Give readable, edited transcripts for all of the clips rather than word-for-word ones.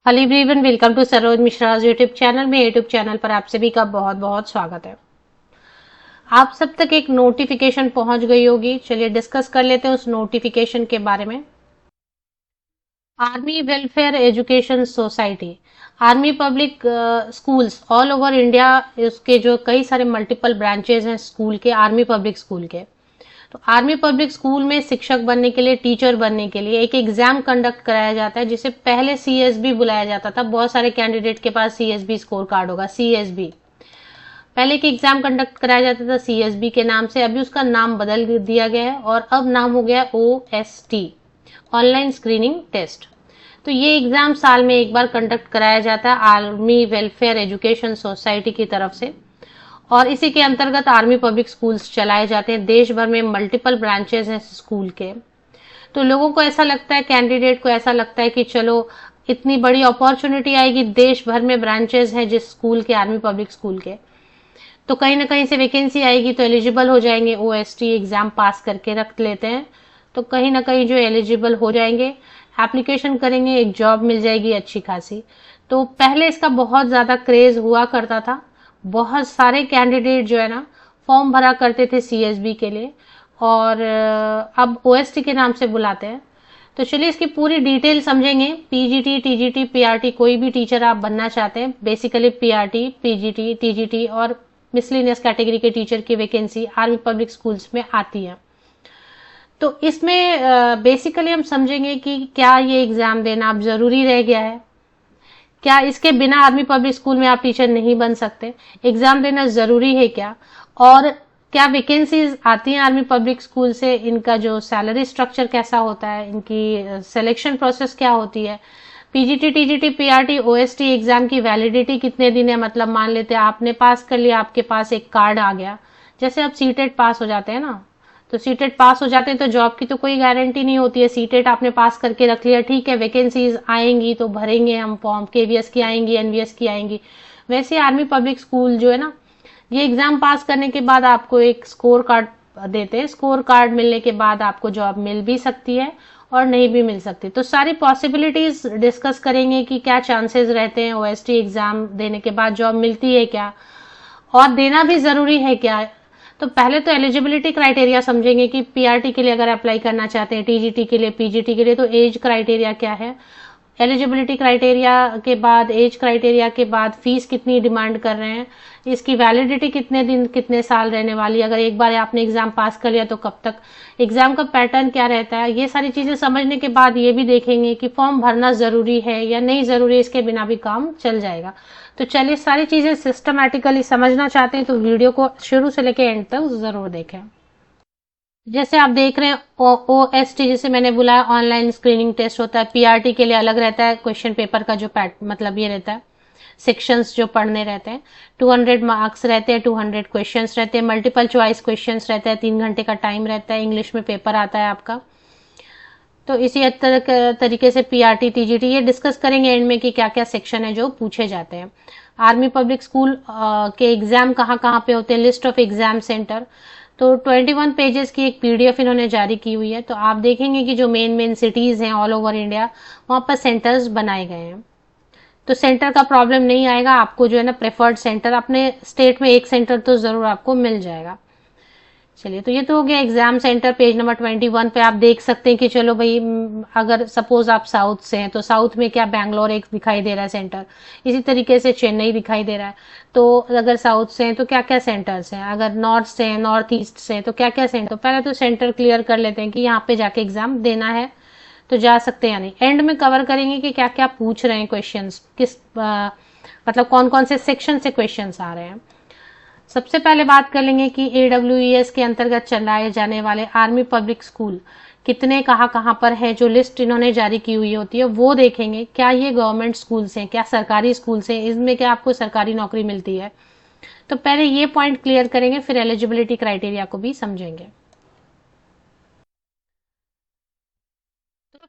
Hello everyone, welcome to Saroj Mishra YouTube channel में। YouTube channel पर आप सभी का बहुत बहुत स्वागत है। आप सब तक एक नोटिफिकेशन पहुंच गई होगी। चलिए डिस्कस कर लेते हैं उस नोटिफिकेशन के बारे में। Army welfare education society, army public schools all over India, उसके जो कई सारे मल्टीपल ब्रांचेज हैं स्कूल के, आर्मी पब्लिक स्कूल के। तो आर्मी पब्लिक स्कूल में शिक्षक बनने के लिए, टीचर बनने के लिए एक एग्जाम कंडक्ट कराया जाता है, जिसे पहले सीएसबी बुलाया जाता था। बहुत सारे कैंडिडेट के पास सीएसबी स्कोर कार्ड होगा। सीएसबी पहले एक एग्जाम कंडक्ट कराया जाता था सीएसबी के नाम से। अभी उसका नाम बदल दिया गया है और अब नाम हो गया ओएसटी, ऑनलाइन स्क्रीनिंग टेस्ट। तो ये एग्जाम साल में एक बार कंडक्ट कराया जाता है आर्मी वेलफेयर एजुकेशन सोसाइटी की तरफ से, और इसी के अंतर्गत आर्मी पब्लिक स्कूल्स चलाए जाते हैं। देश भर में मल्टीपल ब्रांचेस हैं स्कूल के। तो लोगों को ऐसा लगता है, कैंडिडेट को ऐसा लगता है कि चलो इतनी बड़ी अपॉर्चुनिटी आएगी, देश भर में ब्रांचेस हैं जिस स्कूल के, आर्मी पब्लिक स्कूल के, तो कहीं ना कहीं से वैकेंसी आएगी तो एलिजिबल हो जाएंगे। ओएसटी एग्जाम पास करके रख लेते हैं तो कहीं ना कहीं जो एलिजिबल हो जाएंगे, एप्लीकेशन करेंगे, एक जॉब मिल जाएगी अच्छी खासी। तो पहले इसका बहुत ज्यादा क्रेज हुआ करता था। बहुत सारे कैंडिडेट जो है ना फॉर्म भरा करते थे सीएसबी के लिए, और अब ओएसटी के नाम से बुलाते हैं। तो चलिए इसकी पूरी डिटेल समझेंगे। पीजीटी, टीजीटी, पीआरटी, कोई भी टीचर आप बनना चाहते हैं, बेसिकली पीआरटी, पीजीटी, टीजीटी और मिसलिनियस कैटेगरी के टीचर की वैकेंसी आर्मी पब्लिक स्कूल्स में आती है। तो इसमें बेसिकली हम समझेंगे कि क्या ये एग्जाम देना अब जरूरी रह गया है, क्या इसके बिना आर्मी पब्लिक स्कूल में आप टीचर नहीं बन सकते, एग्जाम देना जरूरी है क्या, और क्या वैकेंसीज आती हैं आर्मी पब्लिक स्कूल से, इनका जो सैलरी स्ट्रक्चर कैसा होता है, इनकी सिलेक्शन प्रोसेस क्या होती है, PGT, TGT, PRT, OST exam की वैलिडिटी कितने दिन है। मतलब मान लेते हैं आपने पास कर लिया, आपके पास एक कार्ड आ गया, जैसे आप सीटेट पास हो जाते हैं ना, तो सीटेट पास हो जाते हैं तो जॉब की तो कोई गारंटी नहीं होती है। सीटेट आपने पास करके रख लिया, ठीक है, वैकेंसीज आएंगी तो भरेंगे हम फॉर्म, केवीएस की आएंगी, एनवीएस की आएंगी। वैसे आर्मी पब्लिक स्कूल जो है ना, ये एग्जाम पास करने के बाद आपको एक स्कोर कार्ड देते हैं। स्कोर कार्ड मिलने के बाद आपको जॉब मिल भी सकती है और नहीं भी मिल सकती। तो सारी पॉसिबिलिटीज डिस्कस करेंगे कि क्या चांसेस रहते हैं, ओएसटी एग्जाम देने के बाद जॉब मिलती है क्या, और देना भी जरूरी है क्या। तो पहले तो एलिजिबिलिटी क्राइटेरिया समझेंगे कि पीआरटी के लिए अगर अप्लाई करना चाहते हैं, टीजीटी के लिए, पीजीटी के लिए, तो एज क्राइटेरिया क्या है। एलिजिबिलिटी क्राइटेरिया के बाद, एज क्राइटेरिया के बाद फीस कितनी डिमांड कर रहे हैं, इसकी वैलिडिटी कितने दिन, कितने साल रहने वाली, अगर एक बार आपने एग्जाम पास कर लिया तो कब तक, एग्जाम का पैटर्न क्या रहता है। ये सारी चीजें समझने के बाद ये भी देखेंगे कि फॉर्म भरना जरूरी है या नहीं जरूरी, इसके बिना भी काम चल जाएगा। तो चलिए सारी चीजें सिस्टमैटिकली समझना चाहते हैं तो वीडियो को शुरू से लेकर एंड तक जरूर देखें। जैसे आप देख रहे हैं ओएसटी, जैसे मैंने बुलाया, ऑनलाइन स्क्रीनिंग टेस्ट होता है। पीआरटी के लिए अलग रहता है, क्वेश्चन पेपर का जो मतलब ये रहता है, सेक्शंस जो पढ़ने रहते हैं, 200 मार्क्स रहते हैं, 200 क्वेश्चंस रहते हैं, मल्टीपल चॉइस क्वेश्चंस रहता है, 3 घंटे का टाइम रहता है, इंग्लिश में पेपर आता है आपका। तो इसी तरीके से पीआरटी, टीजीटी ये डिस्कस करेंगे एंड में कि क्या क्या सेक्शन है जो पूछे जाते हैं। आर्मी पब्लिक स्कूल के एग्जाम कहाँ कहाँ पे होते हैं, लिस्ट ऑफ एग्जाम सेंटर। तो 21 पेजेस की एक पीडीएफ इन्होंने जारी की हुई है। तो आप देखेंगे कि जो मेन सिटीज हैं ऑल ओवर इंडिया, वहां पर सेंटर्स बनाए गए हैं। तो सेंटर का प्रॉब्लम नहीं आएगा आपको, जो है ना प्रेफर्ड सेंटर, अपने स्टेट में एक सेंटर तो जरूर आपको मिल जाएगा। चलिए, तो ये तो हो गया एग्जाम सेंटर। पेज नंबर 21 पे आप देख सकते हैं कि चलो भाई, अगर सपोज आप साउथ से हैं तो साउथ में क्या बैंगलोर एक दिखाई दे रहा है सेंटर, इसी तरीके से चेन्नई दिखाई दे रहा है। तो अगर साउथ से हैं तो क्या क्या सेंटर्स हैं, अगर नॉर्थ से हैं, नॉर्थ ईस्ट से हैं तो क्या क्या सेंटर। पहले तो सेंटर क्लियर कर लेते हैं कि यहाँ पे जाके एग्जाम देना है तो जा सकते हैं या नहीं। एंड में कवर करेंगे कि क्या क्या पूछ रहे हैं क्वेश्चन, किस मतलब कौन कौन से सेक्शन से क्वेश्चन आ रहे हैं। सबसे पहले बात कर लेंगे कि AWES के अंतर्गत चलाए जाने वाले आर्मी पब्लिक स्कूल कितने कहाँ पर है, जो लिस्ट इन्होंने जारी की हुई होती है वो देखेंगे। क्या ये गवर्नमेंट स्कूल्स हैं, क्या सरकारी स्कूल्स हैं, इसमें क्या आपको सरकारी नौकरी मिलती है। तो पहले ये पॉइंट क्लियर करेंगे, फिर एलिजिबिलिटी क्राइटेरिया को भी समझेंगे।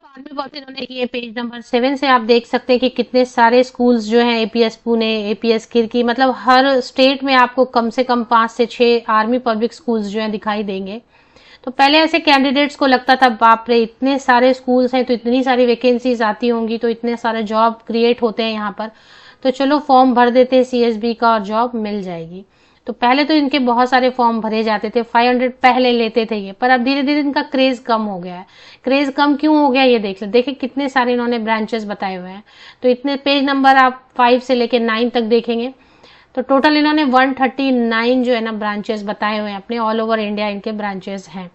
आर्मी पब्लिक इन्होंने किए, पेज नंबर 7 से आप देख सकते हैं कि कितने सारे स्कूल्स जो हैं, एपीएस पुणे, एपीएस खिड़की, मतलब हर स्टेट में आपको कम से कम 5 से 6 आर्मी पब्लिक स्कूल्स जो हैं दिखाई देंगे। तो पहले ऐसे कैंडिडेट्स को लगता था बाप रे इतने सारे स्कूल्स हैं तो इतनी सारी वैकेंसीज आती होंगी, तो इतने सारे जॉब क्रिएट होते हैं यहाँ पर, तो चलो फॉर्म भर देते हैं सीएसबी का और जॉब मिल जाएगी। तो पहले तो इनके बहुत सारे फॉर्म भरे जाते थे, 500 पहले लेते थे ये, पर अब धीरे धीरे इनका क्रेज कम हो गया है। क्रेज कम क्यों हो गया ये देखिए कितने सारे इन्होंने ब्रांचेस बताए हुए हैं। तो इतने पेज नंबर आप 5 से लेके 9 तक देखेंगे तो टोटल इन्होंने 139 जो है ना ब्रांचेस बताए हुए हैं अपने, ऑल ओवर इंडिया इनके ब्रांचेस हैं।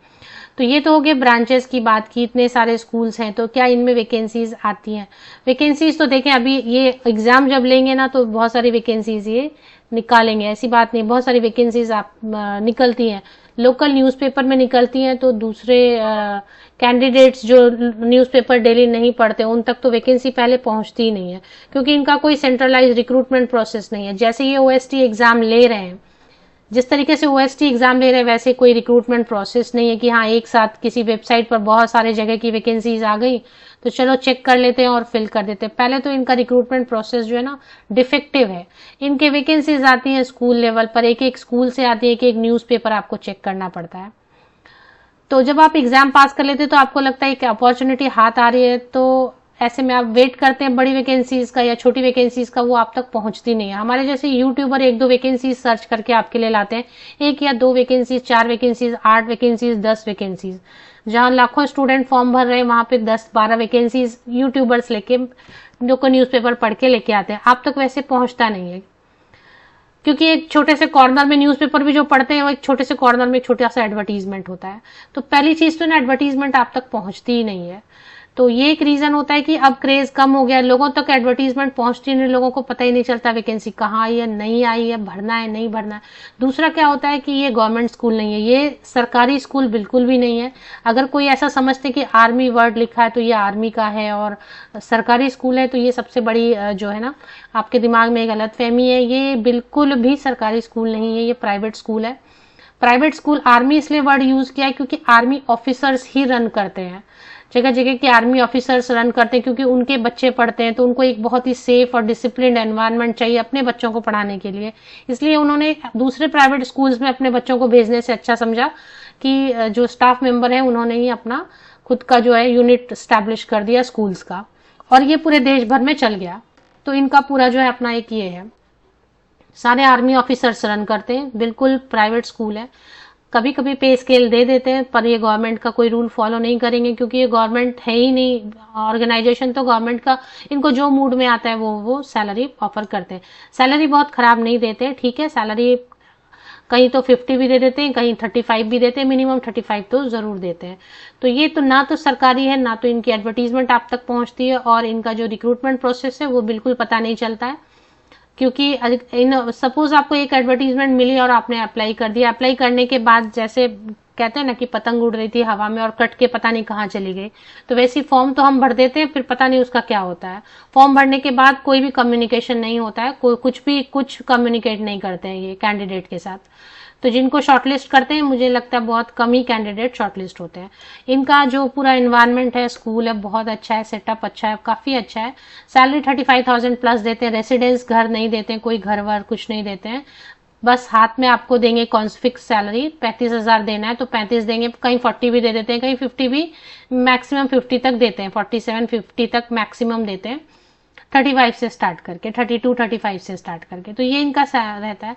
तो ये तो हो गए ब्रांचेस की बात की, इतने सारे स्कूल्स हैं तो क्या इनमें वैकेंसीज आती हैं। वैकेंसीज तो देखें अभी ये एग्जाम जब लेंगे ना तो बहुत सारी वैकेंसीज ये निकालेंगे, ऐसी बात नहीं, बहुत सारी वैकेंसीज आप निकलती हैं, लोकल न्यूज़पेपर में निकलती हैं, तो दूसरे कैंडिडेट्स जो न्यूज़पेपर डेली नहीं पढ़ते उन तक तो वैकेंसी पहले पहुंचती ही नहीं है, क्योंकि इनका कोई सेंट्रलाइज रिक्रूटमेंट प्रोसेस नहीं है। जैसे ये ओएसटी एग्जाम ले रहे हैं, जिस तरीके से ओएसटी एग्जाम ले रहे हैं वैसे कोई रिक्रूटमेंट प्रोसेस नहीं है कि हाँ एक साथ किसी वेबसाइट पर बहुत सारे जगह की वैकेंसीज आ गई तो चलो चेक कर लेते हैं और फिल कर देते हैं। पहले तो इनका रिक्रूटमेंट प्रोसेस जो है ना डिफेक्टिव है। इनके वैकेंसीज आती हैं स्कूल लेवल पर, एक एक स्कूल से आती है, एक एक न्यूज़पेपर आपको चेक करना पड़ता है। तो जब आप एग्जाम पास कर लेते तो आपको लगता है कि अपॉर्चुनिटी हाथ आ रही है, तो ऐसे में आप वेट करते हैं बड़ी वैकेंसीज का या छोटी वैकेंसीज का, वो आप तक पहुंचती नहीं है। हमारे जैसे यूट्यूबर 1-2 वैकेंसीज सर्च करके आपके लिए लाते हैं, 1 या 2 वैकेंसीज, 4 वैकेंसीज, 8 वैकेंसीज, 10 वैकेंसीज। जहां लाखों स्टूडेंट फॉर्म भर रहे हैं वहां पे 10-12 वैकेंसीज यूट्यूबर्स लेके, जो को न्यूज़पेपर पढ़ के लेके आते हैं, आप तक वैसे पहुंचता नहीं है, क्योंकि एक छोटे से कॉर्नर में न्यूज़पेपर भी जो पढ़ते हैं वो एक छोटे से कॉर्नर में एक छोटा सा एडवर्टीजमेंट होता है। तो पहली चीज तो ना एडवर्टीजमेंट आप तक पहुंचती ही नहीं है। तो ये एक रीजन होता है कि अब क्रेज कम हो गया, लोगों तक एडवर्टीजमेंट पहुंचती नहीं, लोगों को पता ही नहीं चलता वैकेंसी कहाँ आई है, नहीं आई है, भरना है नहीं भरना है। दूसरा क्या होता है कि ये गवर्नमेंट स्कूल नहीं है, ये सरकारी स्कूल बिल्कुल भी नहीं है। अगर कोई ऐसा समझते कि आर्मी वर्ड लिखा है तो ये आर्मी का है और सरकारी स्कूल है, तो ये सबसे बड़ी जो है ना आपके दिमाग में एक गलतफहमी है। ये बिल्कुल भी सरकारी स्कूल नहीं है, ये प्राइवेट स्कूल है। प्राइवेट स्कूल आर्मी इसलिए वर्ड यूज किया है क्योंकि आर्मी ऑफिसर्स ही रन करते हैं, जगह जगह के आर्मी ऑफिसर्स रन करते हैं, क्योंकि उनके बच्चे पढ़ते हैं तो उनको एक बहुत ही सेफ और डिसिप्लिन्ड एनवायरनमेंट चाहिए अपने बच्चों को पढ़ाने के लिए। इसलिए उन्होंने दूसरे प्राइवेट स्कूल्स में अपने बच्चों को भेजने से अच्छा समझा कि जो स्टाफ मेंबर है उन्होंने ही अपना खुद का जो है यूनिट स्टैब्लिश कर दिया स्कूल्स का, और ये पूरे देश भर में चल गया। तो इनका पूरा जो है अपना एक ये है, सारे आर्मी ऑफिसर्स रन करते हैं, बिल्कुल प्राइवेट स्कूल है। कभी कभी पे स्केल दे देते हैं पर ये गवर्नमेंट का कोई रूल फॉलो नहीं करेंगे, क्योंकि ये गवर्नमेंट है ही नहीं ऑर्गेनाइजेशन। तो गवर्नमेंट का इनको जो मूड में आता है वो सैलरी ऑफर करते हैं। सैलरी बहुत खराब नहीं देते, ठीक है, सैलरी कहीं तो 50 भी दे देते हैं, कहीं 35 भी देते हैं, मिनिमम 35 तो जरूर देते हैं। तो ये तो ना तो सरकारी है, ना तो इनकी एडवर्टीजमेंट आप तक पहुंचती है, और इनका जो रिक्रूटमेंट प्रोसेस है वो बिल्कुल पता नहीं चलता है। क्योंकि सपोज आपको एक एडवर्टीजमेंट मिली और आपने अप्लाई कर दिया, अप्लाई करने के बाद जैसे कहते हैं ना कि पतंग उड़ रही थी हवा में और कट के पता नहीं कहाँ चली गई, तो वैसी फॉर्म तो हम भर देते हैं, फिर पता नहीं उसका क्या होता है। फॉर्म भरने के बाद कोई भी कम्युनिकेशन नहीं होता है, कोई कुछ कम्युनिकेट नहीं करते हैं ये कैंडिडेट के साथ। तो जिनको शॉर्टलिस्ट करते हैं मुझे लगता है बहुत कम ही कैंडिडेट शॉर्टलिस्ट होते हैं। इनका जो पूरा एनवायरनमेंट है, स्कूल है, बहुत अच्छा है, सेटअप अच्छा है, काफी अच्छा है। सैलरी 35,000 प्लस देते हैं, रेसिडेंस घर नहीं देते हैं, कोई घर वर कुछ नहीं देते हैं, बस हाथ में आपको देंगे फिक्स सैलरी 35,000 देना है तो 35 देंगे, कहीं 40 भी दे देते हैं, कहीं 50 भी, मैक्सिमम 50 तक देते हैं, 47-50 तक मैक्सिमम देते हैं, 35 से स्टार्ट करके, 32-35 से स्टार्ट करके। तो ये इनका रहता है।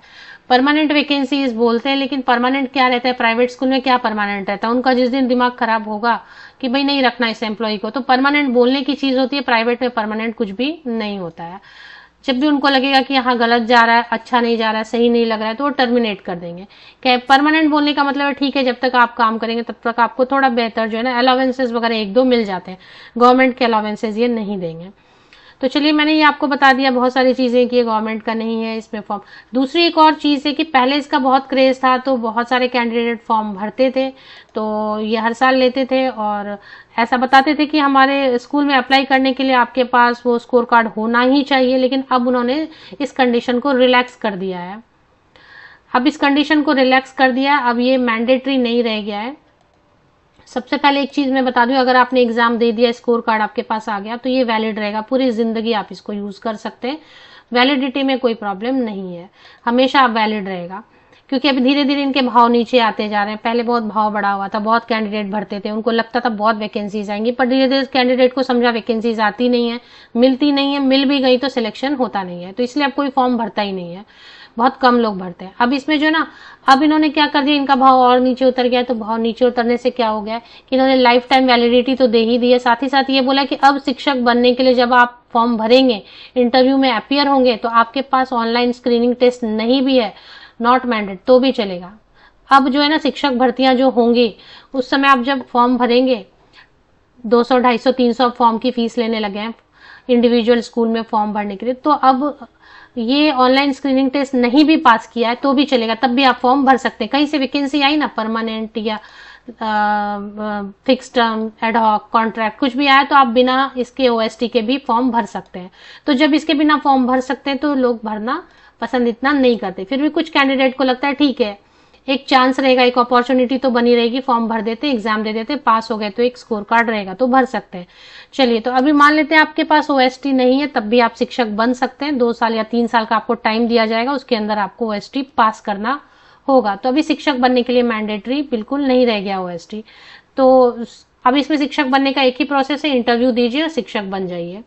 परमानेंट वैकेंसीज बोलते हैं, लेकिन परमानेंट क्या रहता है, प्राइवेट स्कूल में क्या परमानेंट रहता है, उनका जिस दिन दिमाग खराब होगा कि भाई नहीं रखना इस एम्प्लॉय को, तो परमानेंट बोलने की चीज होती है, प्राइवेट में परमानेंट कुछ भी नहीं होता है। जब भी उनको लगेगा कि यहाँ गलत जा रहा है, अच्छा नहीं जा रहा है, सही नहीं लग रहा है, तो वो टर्मिनेट कर देंगे। क्या परमानेंट बोलने का मतलब है ठीक है, जब तक आप काम करेंगे तब तक आपको थोड़ा बेहतर जो है ना अलाउंसेस वगैरह 1-2 मिल जाते हैं, गवर्नमेंट के अलाउंसेस ये नहीं देंगे। तो चलिए मैंने ये आपको बता दिया बहुत सारी चीजें कि ये गवर्नमेंट का नहीं है इसमें फॉर्म। दूसरी एक और चीज है कि पहले इसका बहुत क्रेज था, तो बहुत सारे कैंडिडेट फॉर्म भरते थे, तो ये हर साल लेते थे और ऐसा बताते थे कि हमारे स्कूल में अप्लाई करने के लिए आपके पास वो स्कोर कार्ड होना ही चाहिए। लेकिन अब उन्होंने इस कंडीशन को रिलैक्स कर दिया है, अब इस कंडीशन को रिलैक्स कर दिया है, अब ये मैंडेटरी नहीं रह गया है। सबसे पहले एक चीज मैं बता दूं, अगर आपने एग्जाम दे दिया, स्कोर कार्ड आपके पास आ गया, तो ये वैलिड रहेगा, पूरी जिंदगी आप इसको यूज कर सकते हैं, वैलिडिटी में कोई प्रॉब्लम नहीं है, हमेशा आप वैलिड रहेगा। क्योंकि अभी धीरे धीरे इनके भाव नीचे आते जा रहे हैं। पहले बहुत भाव बढ़ा हुआ था, बहुत कैंडिडेट भरते थे, उनको लगता था बहुत वैकेंसीज आएंगी, पर धीरे धीरे कैंडिडेट को समझा वैकेंसीज आती नहीं है, मिलती नहीं है, मिल भी गई तो सिलेक्शन होता नहीं है, तो इसलिए अब कोई फॉर्म भरता ही नहीं है, बहुत कम लोग भरते हैं। अब इसमें जो है ना, अब इन्होंने क्या कर दिया, इनका भाव और नीचे उतर गया, तो भाव नीचे उतरने से क्या हो गया कि इन्होंने लाइफ टाइम वैलिडिटी तो दे ही दी है, साथ ही साथ ये बोला कि अब शिक्षक बनने के लिए जब आप फॉर्म भरेंगे, इंटरव्यू में अपियर होंगे, तो आपके पास ऑनलाइन स्क्रीनिंग टेस्ट नहीं भी है, नॉट मैंडेट, तो भी चलेगा। अब जो है ना, शिक्षक भर्तियां जो होंगी उस समय आप जब फॉर्म भरेंगे, 200, 250, 300 फॉर्म की फीस लेने लगे हैं इंडिविजुअल स्कूल में फॉर्म भरने के लिए, तो अब ये ऑनलाइन स्क्रीनिंग टेस्ट नहीं भी पास किया है तो भी चलेगा, तब भी आप फॉर्म भर सकते हैं। कहीं से वैकेंसी आई ना, परमानेंट या फिक्स टर्म, एडहॉक, कॉन्ट्रैक्ट, कुछ भी आया तो आप बिना इसके ओएसटी के भी फॉर्म भर सकते हैं। तो जब इसके बिना फॉर्म भर सकते हैं तो लोग भरना पसंद इतना नहीं करते। फिर भी कुछ कैंडिडेट को लगता है ठीक है, एक चांस रहेगा, एक अपॉर्चुनिटी तो बनी रहेगी, फॉर्म भर देते, एग्जाम दे देते, पास हो गए तो एक स्कोर कार्ड रहेगा, तो भर सकते हैं। चलिए, तो अभी मान लेते हैं आपके पास ओएसटी नहीं है, तब भी आप शिक्षक बन सकते हैं। 2 साल या 3 साल का आपको टाइम दिया जाएगा, उसके अंदर आपको ओएसटी पास करना होगा। तो अभी शिक्षक बनने के लिए मैंडेटरी बिल्कुल नहीं रह गया ओएसटी। तो अब इसमें शिक्षक बनने का एक ही प्रोसेस है, इंटरव्यू दीजिए और शिक्षक बन जाइए,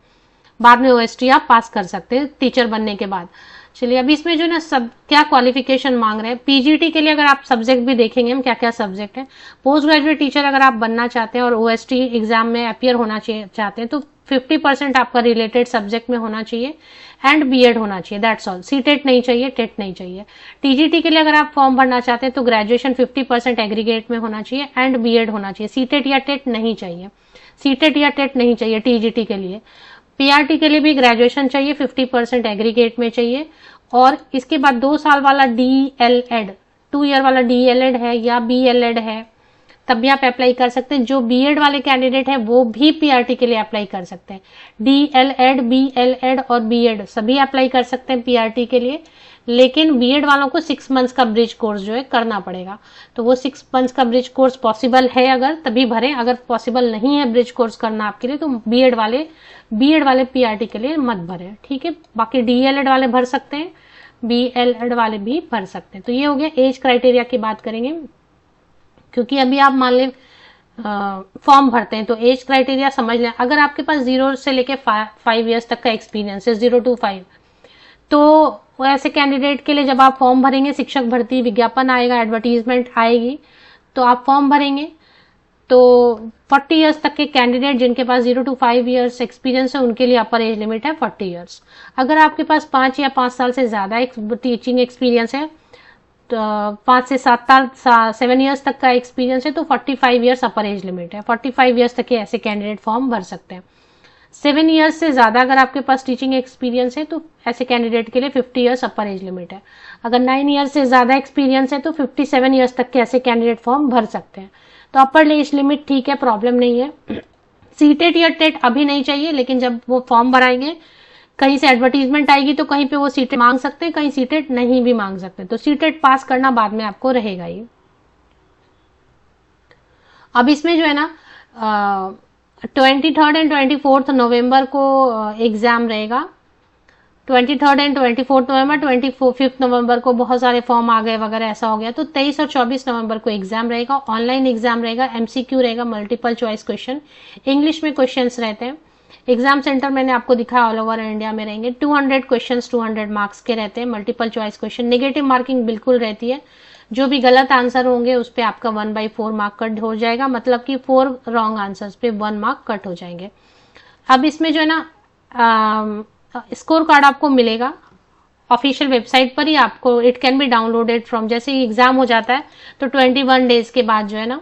बाद में ओएसटी आप पास कर सकते हैं टीचर बनने के बाद। चलिए, अभी इसमें जो ना सब क्या क्वालिफिकेशन मांग रहे हैं, पीजीटी के लिए अगर आप सब्जेक्ट भी देखेंगे हम क्या क्या सब्जेक्ट है। पोस्ट ग्रेजुएट टीचर अगर आप बनना चाहते हैं और ओएसटी एग्जाम में अपियर होना चाहते हैं तो 50% आपका रिलेटेड सब्जेक्ट में होना चाहिए एंड बीएड होना चाहिए, दैट्स ऑल। सीटेट नहीं चाहिए, टेट नहीं चाहिए। टीजीटी के लिए अगर आप फॉर्म भरना चाहते हैं तो ग्रेजुएशन 50% एग्रीगेट में होना चाहिए एंड बीएड होना चाहिए, सीटेट या टेट नहीं चाहिए, सीटेट या टेट नहीं चाहिए टीजीटी के लिए। पीआरटी के लिए भी ग्रेजुएशन चाहिए, 50% एग्रीगेट में चाहिए, और इसके बाद 2 साल वाला डीएलएड, 2 ईयर वाला डीएलएड है या बीएलएड है तब भी आप अप्लाई कर सकते हैं। जो बीएड वाले कैंडिडेट हैं वो भी पीआरटी के लिए अप्लाई कर सकते हैं। डीएलएड, बीएलएड और बीएड सभी अप्लाई कर सकते हैं पीआरटी के लिए, लेकिन बीएड वालों को 6 मंथ्स का ब्रिज कोर्स जो है करना पड़ेगा। तो वो 6 मंथ्स का ब्रिज कोर्स पॉसिबल है अगर, तभी भरें, अगर पॉसिबल नहीं है ब्रिज कोर्स करना आपके लिए तो बीएड वाले पीआरटी के लिए मत भरें, ठीक है। बाकी डीएलएड वाले भर सकते हैं, बीएलएड वाले भी भर सकते हैं। तो ये हो गया। एज क्राइटेरिया की बात करेंगे, क्योंकि अभी आप मान लें फॉर्म भरते हैं तो एज क्राइटेरिया समझ लें। अगर आपके पास 0 से लेके 5 ईयर्स तक का एक्सपीरियंस है, 0 to 5, तो ऐसे कैंडिडेट के लिए जब आप फॉर्म भरेंगे, शिक्षक भर्ती विज्ञापन आएगा, एडवर्टीजमेंट आएगी, तो आप फॉर्म भरेंगे तो 40 इयर्स तक के कैंडिडेट जिनके पास 0 to 5 ईयर्स एक्सपीरियंस है उनके लिए अपर एज लिमिट है 40 इयर्स। अगर आपके पास 5 या 5 साल से ज्यादा टीचिंग एक्सपीरियंस है, तो 5 से 7 ईयर्स तक का एक्सपीरियंस है तो 45 इयर्स अपर एज लिमिट है। 45 इयर्स तक के ऐसे कैंडिडेट फॉर्म भर सकते हैं। 7 इयर्स से ज्यादा अगर आपके पास टीचिंग एक्सपीरियंस है तो ऐसे कैंडिडेट के लिए 50 इयर्स अपर एज लिमिट है। अगर 9 इयर्स से ज्यादा एक्सपीरियंस है तो 57 इयर्स तक के ऐसे कैंडिडेट फॉर्म भर सकते हैं। तो अपर एज लिमिट ठीक है, प्रॉब्लम नहीं है। सीटेट या टेट अभी नहीं चाहिए, लेकिन जब वो फॉर्म भराएंगे, कहीं से एडवर्टीजमेंट आएगी तो कहीं पे वो सीटेट मांग सकते हैं, कहीं सीटेट नहीं भी मांग सकते, तो सीटेट पास करना बाद में आपको रहेगा ही। अब इसमें जो है ना 23 एंड 24 नवंबर को एग्जाम रहेगा। 23 एंड 24 नवंबर, 25 नवंबर को बहुत सारे फॉर्म आ गए वगैरह, ऐसा हो गया। तो 23 और 24 नवंबर को एग्जाम रहेगा, ऑनलाइन एग्जाम रहेगा, एमसीक्यू रहेगा, मल्टीपल चॉइस क्वेश्चन, इंग्लिश में क्वेश्चंस रहते हैं। एग्जाम सेंटर मैंने आपको दिखाया ऑल ओवर इंडिया में रहेंगे। 200 क्वेश्चंस 200 मार्क्स के रहते हैं, multiple choice question. Negative marking बिल्कुल रहती है, जो भी गलत आंसर होंगे उस पर आपका 1/4 मार्क कट हो जाएगा, मतलब कि 4 रॉन्ग आंसर्स पे 1 मार्क कट हो जाएंगे। अब इसमें जो है ना स्कोर कार्ड आपको मिलेगा ऑफिशियल वेबसाइट पर ही, आपको it can be downloaded from, जैसे ही एग्जाम हो जाता है तो 21 डेज के बाद जो है ना,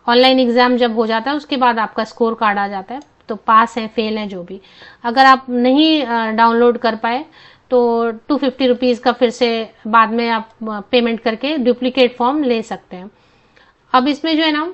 ऑनलाइन एग्जाम जब हो जाता है उसके बाद आपका स्कोर कार्ड आ जाता है, तो पास है फेल है जो भी। अगर आप नहीं डाउनलोड कर पाए तो 250 रुपीज का फिर से बाद में आप पेमेंट करके डुप्लीकेट फॉर्म ले सकते हैं। अब इसमें जो है ना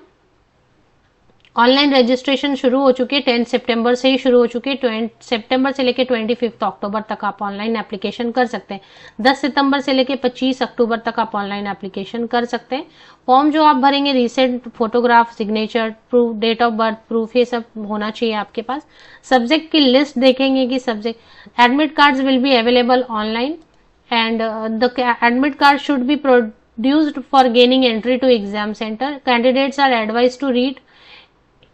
ऑनलाइन रजिस्ट्रेशन शुरू हो चुकी है, 10 सितंबर से ही शुरू हो चुकी है। 20 सितंबर से लेके 25 अक्टूबर तक आप ऑनलाइन एप्लीकेशन कर सकते हैं। 10 सितंबर से लेके 25 अक्टूबर तक आप ऑनलाइन एप्लीकेशन कर सकते हैं। फॉर्म जो आप भरेंगे, recent photograph, signature proof, date of birth proof, ये सब होना चाहिए आपके पास। सब्जेक्ट की लिस्ट देखेंगे कि subject admit cards will be available online and the admit card should be ड्यूज for gaining entry to exam centre, candidates are advise to read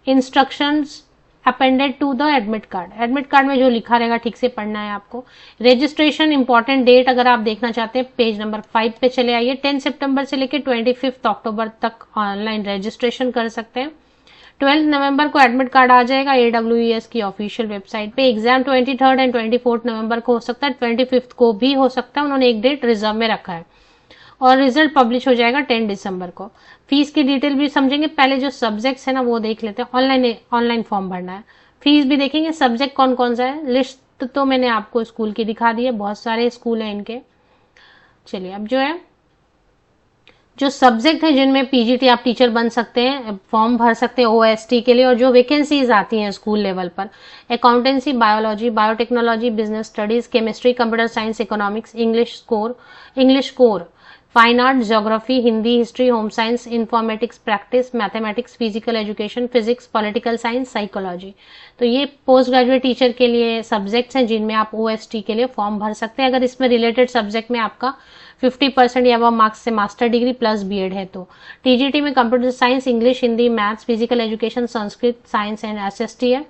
instructions appended to the admit card. Admit card में जो लिखा रहेगा ठीक से पढ़ना है आपको। रजिस्ट्रेशन इंपॉर्टेंट डेट अगर आप देखना चाहते हैं पेज नंबर 5 पे चले आइए। 10 सितंबर से लेकर 25 अक्टूबर तक ऑनलाइन रजिस्ट्रेशन कर सकते हैं। 12 नवंबर को एडमिट कार्ड आ जाएगा AWES की ऑफिशियल वेबसाइट पे। एग्जाम 23 एंड 24 नवंबर को हो सकता है, 25 को भी हो सकता है, उन्होंने एक डेट रिजर्व में रखा है। और रिजल्ट पब्लिश हो जाएगा 10 दिसंबर को। फीस की डिटेल भी समझेंगे, पहले जो सब्जेक्ट्स है ना वो देख लेते हैं। ऑनलाइन फॉर्म भरना है, फीस भी देखेंगे, सब्जेक्ट कौन कौन सा है। लिस्ट तो मैंने आपको स्कूल की दिखा दी है, बहुत सारे स्कूल हैं इनके। चलिए अब जो सब्जेक्ट है जिनमें PGT आप टीचर बन सकते हैं, फॉर्म भर सकते हैं OST के लिए, और जो वैकेंसीज आती हैं स्कूल लेवल पर, accountancy, biology, biotechnology, business studies, chemistry, computer science, economics, English core, fine art, geography, Hindi, history, home science, informatics practice, mathematics, physical education, physics, political science, psychology. तो ये पोस्ट ग्रेजुएट टीचर के लिए subjects हैं जिनमें आप OST के लिए form भर सकते हैं। अगर इसमें रिलेटेड सब्जेक्ट में आपका 50% या अब मार्क्स से मास्टर डिग्री प्लस BEd है तो। TGT में computer science, English, Hindi, maths, physical education, Sanskrit, science and SST है।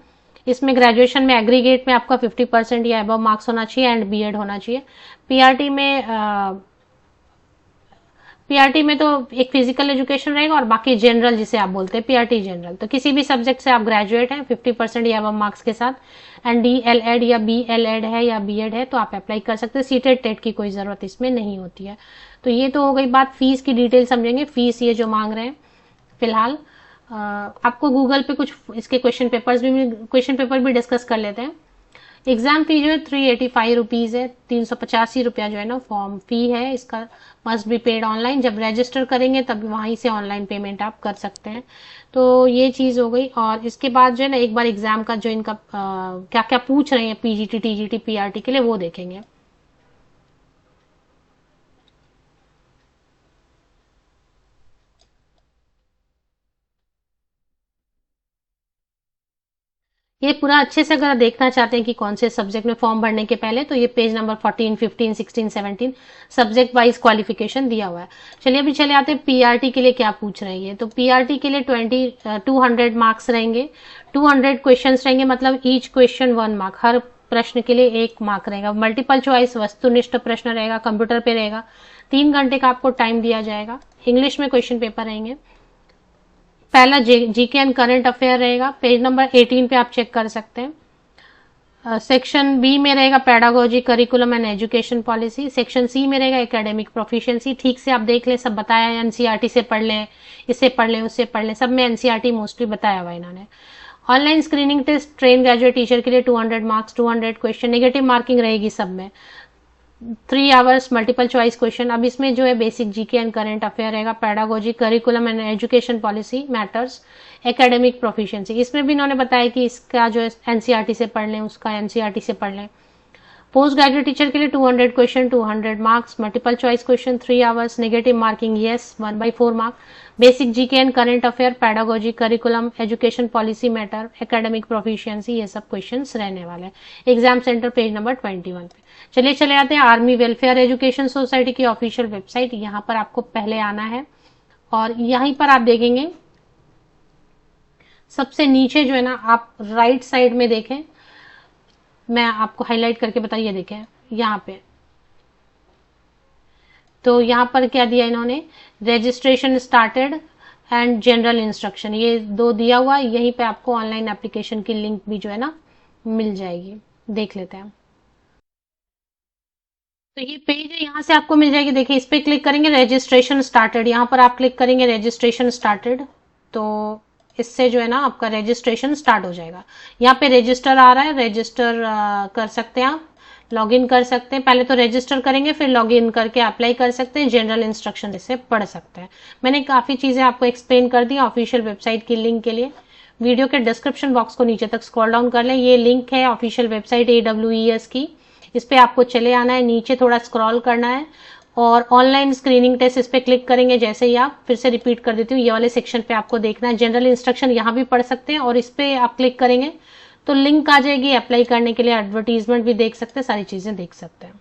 इसमें ग्रेजुएशन में एग्रीगेट में आपका 50% या अब मार्क्स होना चाहिए एंड BEd होना चाहिए। PRT में तो एक फिजिकल एजुकेशन रहेगा और बाकी जनरल जिसे आप बोलते हैं PRT जनरल। तो किसी भी सब्जेक्ट से आप ग्रेजुएट हैं 50% या अब मार्क्स के साथ, एंड DLEd या BLEd है या BEd है तो आप अप्लाई कर सकते हैं। सीटेट टेट की कोई जरूरत इसमें नहीं होती है। तो ये तो हो गई बात, फीस की डिटेल समझेंगे। फीस ये जो मांग रहे हैं फिलहाल, आपको गूगल पे कुछ इसके क्वेश्चन पेपर भी डिस्कस कर लेते हैं। एग्जाम फी जो है 385 रुपीज है, 385 रुपया जो है ना फॉर्म फी है इसका, मस्ट बी पेड ऑनलाइन। जब रजिस्टर करेंगे तब वहीं से ऑनलाइन पेमेंट आप कर सकते हैं। तो ये चीज हो गई। और इसके बाद जो है ना एक बार एग्जाम का जो इनका क्या क्या पूछ रहे हैं PGT, TGT, PRT के लिए वो देखेंगे। ये पूरा अच्छे से अगर देखना चाहते हैं कि कौन से सब्जेक्ट में फॉर्म भरने के पहले, तो ये page number 14, 15, 16, 17 subject wise qualification दिया हुआ है। चलिए अभी चले आते हैं PRT के लिए क्या पूछ रहे हैं। तो PRT के लिए 200 मार्क्स रहेंगे, 200 क्वेश्चन रहेंगे, मतलब ईच क्वेश्चन 1 मार्क, हर प्रश्न के लिए 1 मार्क रहेगा। मल्टीपल चॉइस वस्तुनिष्ठ प्रश्न रहेगा, कंप्यूटर पे रहेगा। 3 घंटे का आपको टाइम दिया जाएगा। इंग्लिश में क्वेश्चन पेपर रहेंगे। पहला GK एंड करंट अफेयर रहेगा, पेज नंबर 18 पे आप चेक कर सकते हैं। सेक्शन B में रहेगा pedagogy, curriculum and education policy. Section C में रहेगा एकेडमिक प्रोफिशिएंसी। ठीक से आप देख ले, सब बताया है, NCERT से पढ़ ले, इससे पढ़ ले, उससे पढ़ ले, सब में NCERT मोस्टली बताया हुआ इन्होंने। Online screening test train graduate teacher के लिए 200 मार्क्स, 200 क्वेश्चन, नेगेटिव मार्किंग रहेगी सब में। 3 आवर्स मल्टीपल चॉइस क्वेश्चन। अब इसमें जो है basic GK and current affair रहेगा, pedagogy, curriculum and education policy matters, academic proficiency. इसमें भी इन्होंने बताया कि इसका जो NCERT से पढ़ लें, उसका NCERT से पढ़ लें। पोस्ट ग्रेजुएट टीचर के लिए 200 question, 200 marks, multiple choice question, 3 hours, negative marking yes, 1/4 mark, basic GK and current affair, pedagogy, curriculum, education policy matter, academic proficiency, ये सब क्वेश्चंस रहने वाले हैं। एग्जाम सेंटर पेज नंबर 21 पे। चलिए चले आते हैं आर्मी वेलफेयर एजुकेशन सोसाइटी की ऑफिशियल वेबसाइट। यहाँ पर आपको पहले आना है और यहीं पर आप देखेंगे सबसे नीचे जो है ना, आप राइट साइड में देखें, मैं आपको हाईलाइट करके बताइए, देखें यहाँ पे। तो यहाँ पर क्या दिया इन्होंने, registration started and general instruction, ये 2 दिया हुआ है। यहीं पे आपको ऑनलाइन एप्लीकेशन की लिंक भी जो है ना मिल जाएगी, देख लेते हैं। तो ये पेज है, यहाँ से आपको मिल जाएगी। देखिए इस पे क्लिक करेंगे, रजिस्ट्रेशन स्टार्टेड, यहाँ पर आप क्लिक करेंगे रजिस्ट्रेशन स्टार्टेड, तो इससे जो है ना आपका रजिस्ट्रेशन स्टार्ट हो जाएगा। यहाँ पे रजिस्टर आ रहा है, रजिस्टर कर सकते हैं आप, लॉगिन कर सकते हैं। पहले तो रजिस्टर करेंगे, फिर लॉगिन करके अप्लाई कर सकते हैं, जनरल इंस्ट्रक्शन इससे पढ़ सकते हैं। मैंने काफी चीजें आपको एक्सप्लेन कर दी ऑफिशियल वेबसाइट की लिंक के लिए। वीडियो के डिस्क्रिप्शन बॉक्स को नीचे तक स्क्रॉल डाउन कर लें, ये लिंक है ऑफिशियल वेबसाइट AWES की, इस पे आपको चले आना है, नीचे थोड़ा स्क्रॉल करना है और ऑनलाइन स्क्रीनिंग टेस्ट इस पे क्लिक करेंगे। जैसे ही आप, फिर से रिपीट कर देती हूँ, ये वाले सेक्शन पे आपको देखना है, जनरल इंस्ट्रक्शन यहाँ भी पढ़ सकते हैं और इस पे आप क्लिक करेंगे तो लिंक आ जाएगी अप्लाई करने के लिए, एडवर्टीजमेंट भी देख सकते हैं, सारी चीजें देख सकते हैं।